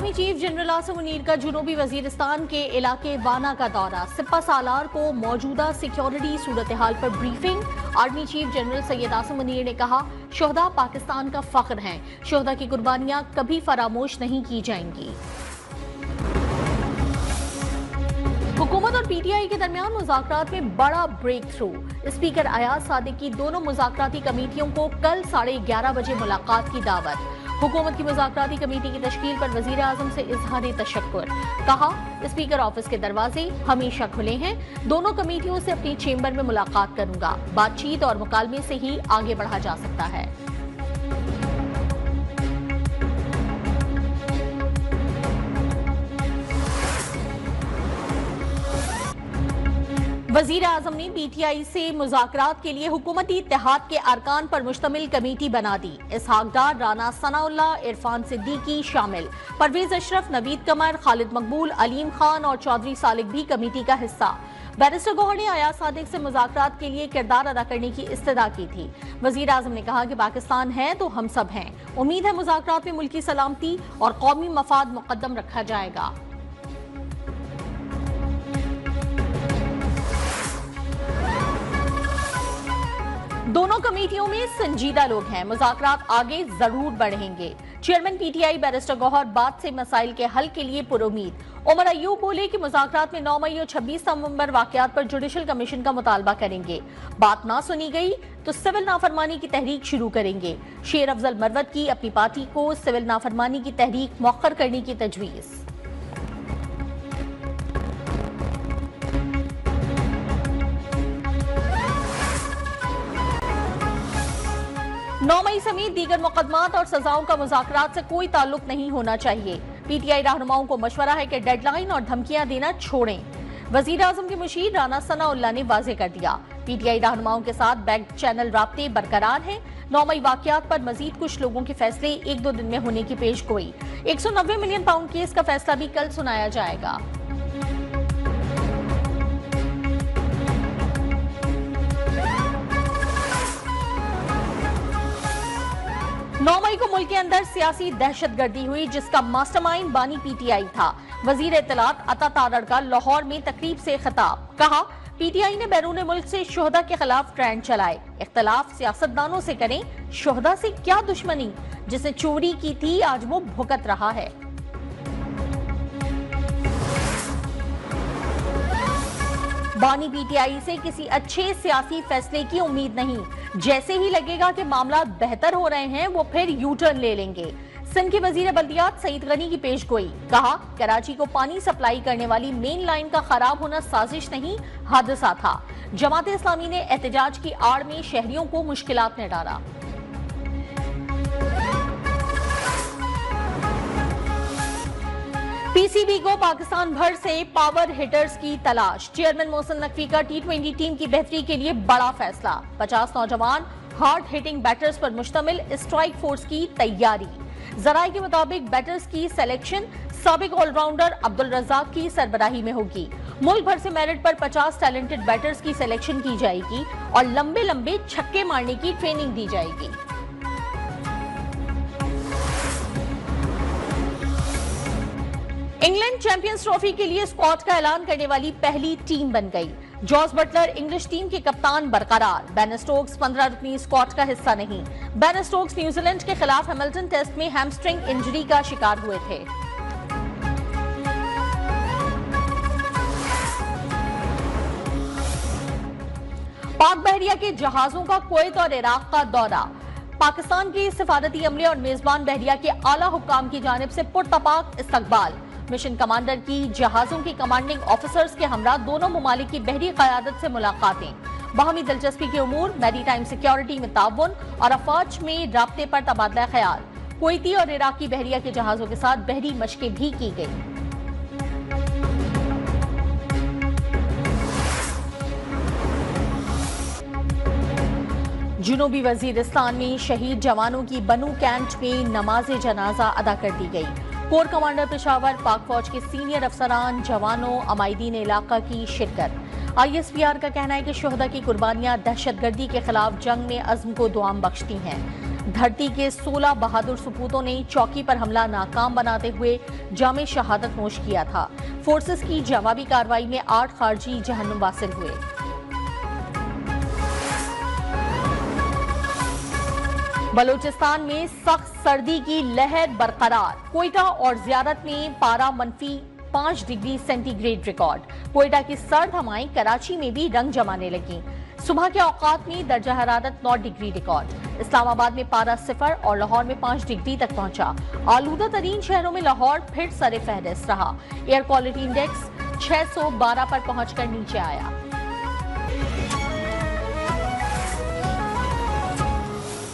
Army chief general Asim Munir का जुनूबी वजीरिस्तान के इलाके वाना का दौरा। सिपा सालार को मौजूदा सिक्योरिटी सूरत हाल पर briefing. Army chief general Syed Asim Munir ने कहा, शोहदा पाकिस्तान का फख्र हैं, शोहदा की कुर्बानियां कभी फरामोश नहीं की जाएंगी। हुकूमत और पीटीआई के दरमियान मुज़ाकरात में बड़ा breakthrough. Speaker Ayaz Sadiq की दोनों मुज़ाकराती कमेटियों को कल 11:30 बजे मुलाकात की दावत। हुकूमत की मुज़ाकराती कमेटी की तश्कील पर वज़ीर आज़म से इज़हार तशक्कुर। कहा, स्पीकर ऑफिस के दरवाजे हमेशा खुले हैं, दोनों कमेटियों से अपनी चेंबर में मुलाकात करूंगा। बातचीत और मुकालमे से ही आगे बढ़ा जा सकता है। वजीर आजम ने पीटीआई से मुज़ाकरात के लिए हुकूमती इत्तेहाद के अरकान पर मुश्तमिल कमेटी बना दी। इसहाक डार, राना सनाउल्लाह, इरफान सिद्दीकी शामिल। परवेज अशरफ, नवीद कमर, खालिद मकबूल, अलीम खान और चौधरी सालिक भी कमेटी का हिस्सा। बैरिस्टर गौहर ने अयाज सादिक से मुज़ाकरात के लिए किरदार अदा करने की इस्तदा की थी। वजीर आजम ने कहा कि पाकिस्तान है तो हम सब हैं। उम्मीद है मुज़ाकरात में मुल्की सलामती और कौमी मफाद मुकद्दम रखा जाएगा। दोनों कमेटियों में संजीदा लोग हैं, मुज़ाकरात आगे जरूर बढ़ेंगे। चेयरमैन पीटीआई बैरिस्टर गौहर बात से मसाइल के हल के लिए पुरुमीद। उमर अयूब बोले कि मुज़ाकरात में 9 मई और 26 नवंबर वाकयात पर जुडिशल कमीशन का मुतालबा करेंगे। बात ना सुनी गई तो सिविल नाफरमानी की तहरीक शुरू करेंगे। शेर अफजल मरवत की अपनी पार्टी को सिविल नाफरमानी की तहरीक मौखर करने की तजवीज़। 9 मई समेत दीगर मुकदमात और सजाओं का मुज़ाकरात से कोई ताल्लुक नहीं होना चाहिए। पीटीआई रहनुमाओं को मशवरा है कि डेडलाइन और धमकियां देना छोड़ें। वजीर आजम के मुशीर राना सनाउल्लाह ने वाजे कर दिया, पीटीआई रहनुमाओं के साथ बैक चैनल राब्ते बरकरार हैं। 9 मई वाकयात पर मजीद कुछ लोगों के फैसले 1-2 दिन में होने की पेश गोई। 190 मिलियन पाउंड केस का फैसला भी कल सुनाया जाएगा। 9 मई को मुल्क के अंदर सियासी दहशतगर्दी हुई, जिसका मास्टरमाइंड बानी पीटीआई था। वजीर इत्तलात अता तारड़ का लाहौर में तकरीब से खिताब। कहा, पीटीआई ने बैरून मुल्क से शोहदा के खिलाफ ट्रेंड चलाए। इख्तलाफ सियासतदानों से करें, शोहदा से क्या दुश्मनी। जिसने चोरी की थी आज वो भुगत रहा है। बानी पीटीआई से किसी अच्छे सियासी फैसले की उम्मीद नहीं। जैसे ही लगेगा कि मामला बेहतर हो रहे हैं वो फिर यू टर्न ले लेंगे। सिंध के वजीर बल्दियात सईद गनी की पेश गोई। कहा, कराची को पानी सप्लाई करने वाली मेन लाइन का खराब होना साजिश नहीं, हादसा था। जमात इस्लामी ने एहतजाज की आड़ में शहरियों को मुश्किलात में डाला। पीसीबी को पाकिस्तान भर से पावर हिटर्स की तलाश। चेयरमैन मोहसिन नकवी का T20 टीम की बेहतरी के लिए बड़ा फैसला। 50 नौजवान हार्ड हिटिंग बैटर्स पर मुश्तमिल स्ट्राइक फोर्स की तैयारी। जराये के मुताबिक बैटर्स की सिलेक्शन साबिक ऑलराउंडर अब्दुल रज़ाक की सरबराही में होगी। मुल्क भर से मेरिट पर 50 टैलेंटेड बैटर्स की सिलेक्शन की जाएगी और लंबे लंबे छक्के मारने की ट्रेनिंग दी जाएगी। इंग्लैंड चैंपियंस ट्रॉफी के लिए स्क्वाड का ऐलान करने वाली पहली टीम बन गई। जॉस बटलर इंग्लिश टीम के कप्तान बरकरार। बेन स्टोक्स 15 रुकनी स्क्वाड का हिस्सा नहीं। बेन स्टोक्स न्यूजीलैंड के खिलाफ हैमिल्टन टेस्ट में हैमस्ट्रिंग इंजरी का शिकार हुए थे। पाक बहरिया के जहाजों का कुवैत और इराक का दौरा। पाकिस्तान के सफारती अमले और मेजबान बहरिया के आला हुक्काम की जानिब से पुरतपाक इस्तकबाल। मिशन कमांडर की जहाजों के कमांडिंग ऑफिसर्स के हमरा दोनों ममालिक की बहरी क़यादत से मुलाकातें। बाहमी दिलचस्पी के उमूर, मैरीटाइम सिक्योरिटी में ताउन और अफवाज में राब्ते पर तबादला ख्याल। कुवैती और इराकी बहरिया के जहाजों के साथ बहरी मशकें भी की गई। जुनूबी वजीरिस्तान में शहीद जवानों की बनू कैंट में नमाज जनाजा अदा कर दी गई। कोर कमांडर पेशावर, पाक फौज के सीनियर अफसरान, जवानों, अमायदीन इलाका की शिरकत। ISPR का कहना है कि शोहदा की कुर्बानियां दहशतगर्दी के खिलाफ जंग में अज़्म को दुआम बख्शती हैं। धरती के 16 बहादुर सपूतों ने चौकी पर हमला नाकाम बनाते हुए जामे शहादत नोश किया था। फोर्सेस की जवाबी कार्रवाई में 8 खारजी जहन्नुम वासिल हुए। बलूचिस्तान में सख्त सर्दी की लहर बरकरार। कोयटा और ज़ियारत में पारा -5 डिग्री सेंटीग्रेड रिकॉर्ड। कोयटा की सर्द हवाएं कराची में भी रंग जमाने लगी। सुबह के औकात में दर्जा हरारत 9 डिग्री रिकॉर्ड। इस्लामाबाद में पारा 0 और लाहौर में 5 डिग्री तक पहुंचा। आलूदा तरीन शहरों में लाहौर फिर सरे फहरिस्त रहा। एयर क्वालिटी इंडेक्स 612 पर पहुंचकर नीचे आया।